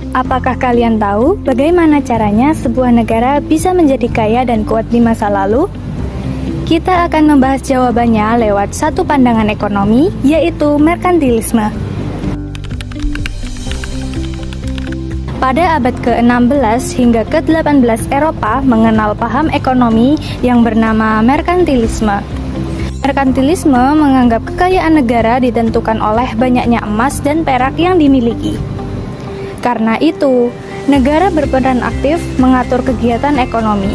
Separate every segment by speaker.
Speaker 1: Apakah kalian tahu bagaimana caranya sebuah negara bisa menjadi kaya dan kuat di masa lalu? Kita akan membahas jawabannya lewat satu pandangan ekonomi, yaitu merkantilisme. Pada abad ke-16 hingga ke-18 Eropa mengenal paham ekonomi yang bernama merkantilisme. Merkantilisme menganggap kekayaan negara ditentukan oleh banyaknya emas dan perak yang dimiliki. Karena itu, negara berperan aktif mengatur kegiatan ekonomi.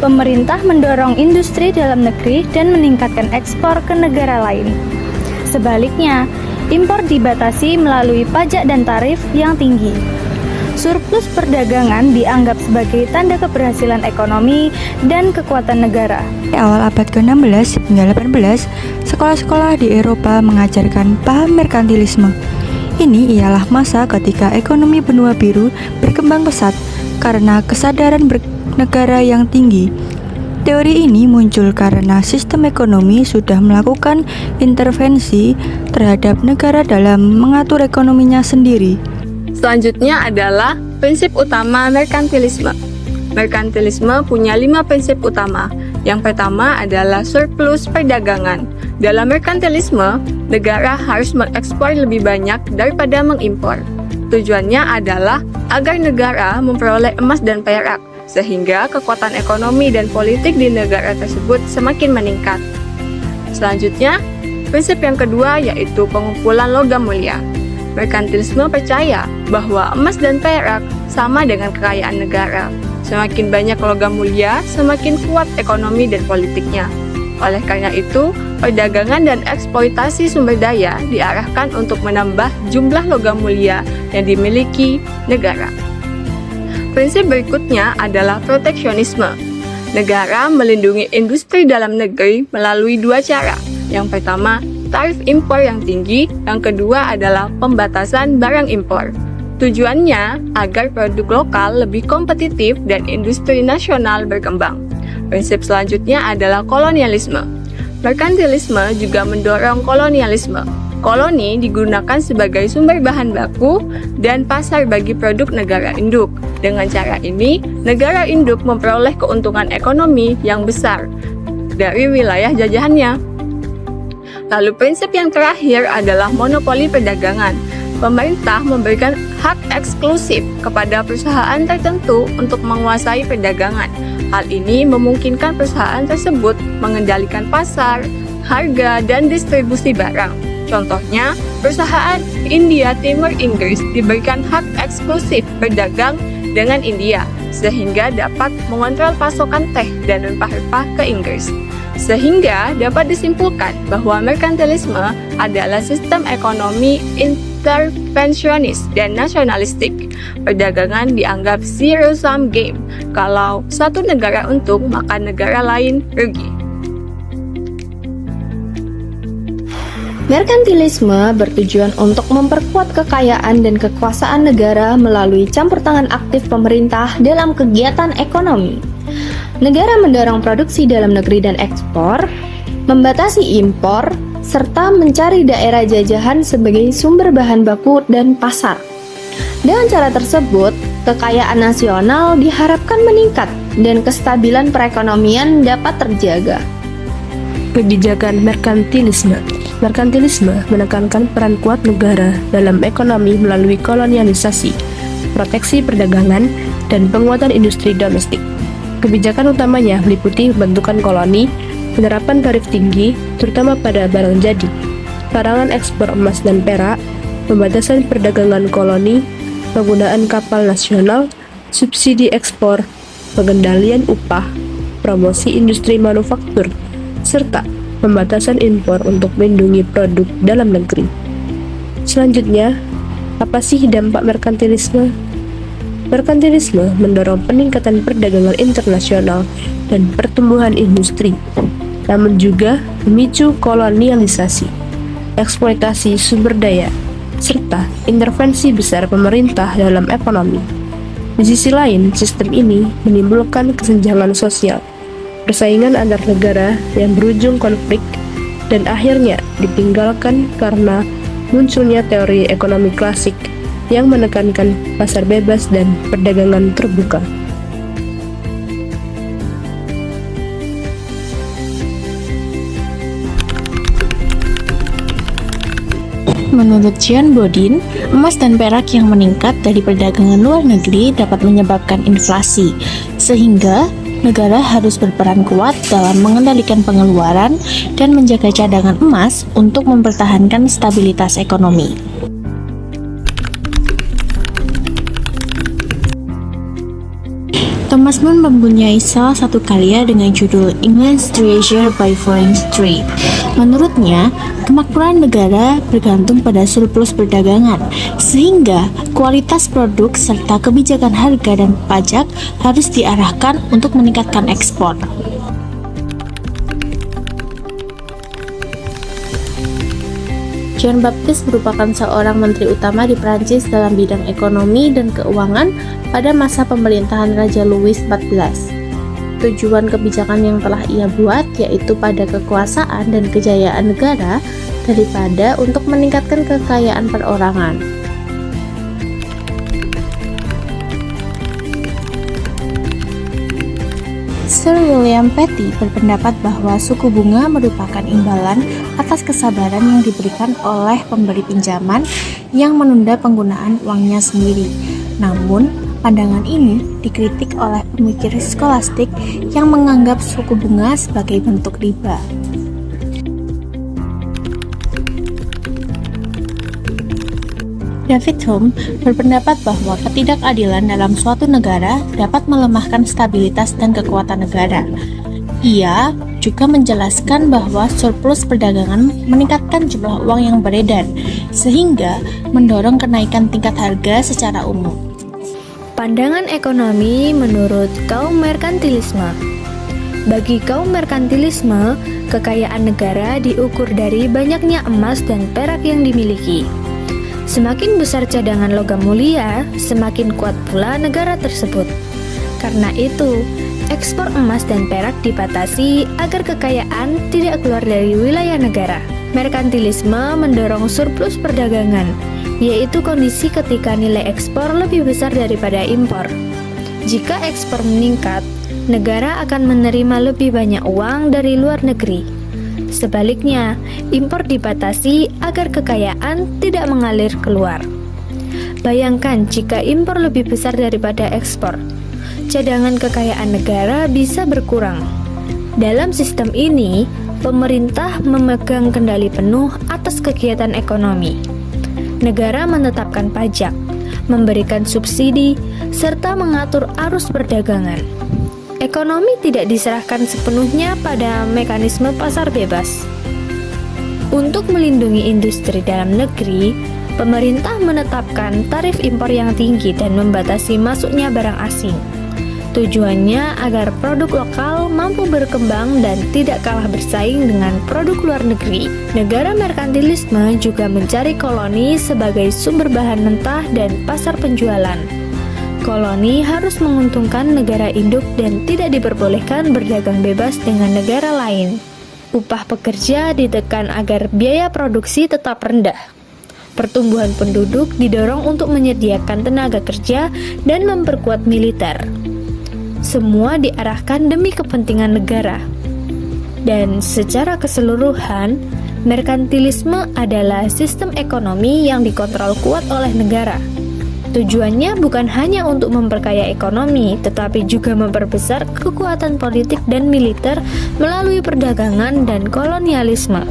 Speaker 1: Pemerintah mendorong industri dalam negeri dan meningkatkan ekspor ke negara lain. Sebaliknya, impor dibatasi melalui pajak dan tarif yang tinggi. Surplus perdagangan dianggap sebagai tanda keberhasilan ekonomi dan kekuatan negara.
Speaker 2: Awal abad ke-16 hingga 18, sekolah-sekolah di Eropa mengajarkan paham merkantilisme. Ini ialah masa ketika ekonomi benua biru berkembang pesat karena kesadaran bernegara yang tinggi. Teori ini muncul karena sistem ekonomi sudah melakukan intervensi terhadap negara dalam mengatur ekonominya sendiri.
Speaker 3: Selanjutnya adalah prinsip utama merkantilisme. Merkantilisme punya 5 prinsip utama. Yang pertama adalah surplus perdagangan. Dalam merkantilisme, negara harus mengekspor lebih banyak daripada mengimpor. Tujuannya adalah agar negara memperoleh emas dan perak, sehingga kekuatan ekonomi dan politik di negara tersebut semakin meningkat. Selanjutnya, prinsip yang kedua yaitu pengumpulan logam mulia. Merkantilisme percaya bahwa emas dan perak sama dengan kekayaan negara. Semakin banyak logam mulia, semakin kuat ekonomi dan politiknya. Oleh karena itu, perdagangan dan eksploitasi sumber daya diarahkan untuk menambah jumlah logam mulia yang dimiliki negara. Prinsip berikutnya adalah proteksionisme. Negara melindungi industri dalam negeri melalui 2 cara. Yang pertama, tarif impor yang tinggi, yang kedua adalah pembatasan barang impor. Tujuannya agar produk lokal lebih kompetitif dan industri nasional berkembang. Prinsip selanjutnya adalah kolonialisme. Merkantilisme juga mendorong kolonialisme. Koloni digunakan sebagai sumber bahan baku dan pasar bagi produk negara induk. Dengan cara ini, negara induk memperoleh keuntungan ekonomi yang besar dari wilayah jajahannya. Lalu prinsip yang terakhir adalah monopoli perdagangan. Pemerintah memberikan hak eksklusif kepada perusahaan tertentu untuk menguasai perdagangan. Hal ini memungkinkan perusahaan tersebut mengendalikan pasar, harga, dan distribusi barang. Contohnya, perusahaan India Timur Inggris diberikan hak eksklusif berdagang dengan India, sehingga dapat mengontrol pasokan teh dan rempah-rempah ke Inggris. Sehingga dapat disimpulkan bahwa merkantilisme adalah sistem ekonomi intervensionis dan nasionalistik. Perdagangan dianggap zero-sum game. Kalau satu negara untung, maka negara lain rugi.
Speaker 4: Merkantilisme bertujuan untuk memperkuat kekayaan dan kekuasaan negara melalui campur tangan aktif pemerintah dalam kegiatan ekonomi. Negara mendorong produksi dalam negeri dan ekspor, membatasi impor, serta mencari daerah jajahan sebagai sumber bahan baku dan pasar. Dengan cara tersebut, kekayaan nasional diharapkan meningkat dan kestabilan perekonomian dapat terjaga.
Speaker 5: Kebijakan merkantilisme. Merkantilisme menekankan peran kuat negara dalam ekonomi melalui kolonialisasi, proteksi perdagangan, dan penguatan industri domestik. Kebijakan utamanya meliputi pembentukan koloni, penerapan tarif tinggi, terutama pada barang jadi, larangan ekspor emas dan perak, pembatasan perdagangan koloni, penggunaan kapal nasional, subsidi ekspor, pengendalian upah, promosi industri manufaktur, serta pembatasan impor untuk melindungi produk dalam negeri. Selanjutnya, apa sih dampak merkantilisme? Merkantilisme mendorong peningkatan perdagangan internasional dan pertumbuhan industri, namun juga memicu kolonialisasi, eksploitasi sumber daya, serta intervensi besar pemerintah dalam ekonomi. Di sisi lain, sistem ini menimbulkan kesenjangan sosial, persaingan antar negara yang berujung konflik, dan akhirnya ditinggalkan karena munculnya teori ekonomi klasik yang menekankan pasar bebas dan perdagangan terbuka.
Speaker 6: Menurut John Bodin, emas dan perak yang meningkat dari perdagangan luar negeri dapat menyebabkan inflasi, sehingga negara harus berperan kuat dalam mengendalikan pengeluaran dan menjaga cadangan emas untuk mempertahankan stabilitas ekonomi. Thomas Mun mempunyai salah satu karya dengan judul England's Treasure by Foreign Trade. Menurutnya, kemakmuran negara bergantung pada surplus perdagangan, sehingga kualitas produk serta kebijakan harga dan pajak harus diarahkan untuk meningkatkan ekspor. Jean Baptiste merupakan seorang menteri utama di Prancis dalam bidang ekonomi dan keuangan pada masa pemerintahan Raja Louis XIV. Tujuan kebijakan yang telah ia buat yaitu pada kekuasaan dan kejayaan negara daripada untuk meningkatkan kekayaan perorangan. Sir William Petty berpendapat bahwa suku bunga merupakan imbalan atas kesabaran yang diberikan oleh pemberi pinjaman yang menunda penggunaan uangnya sendiri. Namun, pandangan ini dikritik oleh pemikir skolastik yang menganggap suku bunga sebagai bentuk riba. David Hume berpendapat bahwa ketidakadilan dalam suatu negara dapat melemahkan stabilitas dan kekuatan negara. Ia juga menjelaskan bahwa surplus perdagangan meningkatkan jumlah uang yang beredar, sehingga mendorong kenaikan tingkat harga secara umum.
Speaker 1: Pandangan ekonomi menurut kaum merkantilisme. Bagi kaum merkantilisme, kekayaan negara diukur dari banyaknya emas dan perak yang dimiliki. Semakin besar cadangan logam mulia, semakin kuat pula negara tersebut. Karena itu, ekspor emas dan perak dibatasi agar kekayaan tidak keluar dari wilayah negara. Merkantilisme mendorong surplus perdagangan, yaitu kondisi ketika nilai ekspor lebih besar daripada impor. Jika ekspor meningkat, negara akan menerima lebih banyak uang dari luar negeri. Sebaliknya, impor dibatasi agar kekayaan tidak mengalir keluar. Bayangkan jika impor lebih besar daripada ekspor, cadangan kekayaan negara bisa berkurang. Dalam sistem ini, pemerintah memegang kendali penuh atas kegiatan ekonomi. Negara menetapkan pajak, memberikan subsidi, serta mengatur arus perdagangan. Ekonomi tidak diserahkan sepenuhnya pada mekanisme pasar bebas. Untuk melindungi industri dalam negeri, pemerintah menetapkan tarif impor yang tinggi dan membatasi masuknya barang asing. Tujuannya agar produk lokal mampu berkembang dan tidak kalah bersaing dengan produk luar negeri. Negara merkantilisme juga mencari koloni sebagai sumber bahan mentah dan pasar penjualan. Koloni harus menguntungkan negara induk dan tidak diperbolehkan berdagang bebas dengan negara lain. Upah pekerja ditekan agar biaya produksi tetap rendah. Pertumbuhan penduduk didorong untuk menyediakan tenaga kerja dan memperkuat militer. Semua diarahkan demi kepentingan negara. Dan secara keseluruhan, merkantilisme adalah sistem ekonomi yang dikontrol kuat oleh negara. Tujuannya bukan hanya untuk memperkaya ekonomi, tetapi juga memperbesar kekuatan politik dan militer melalui perdagangan dan kolonialisme.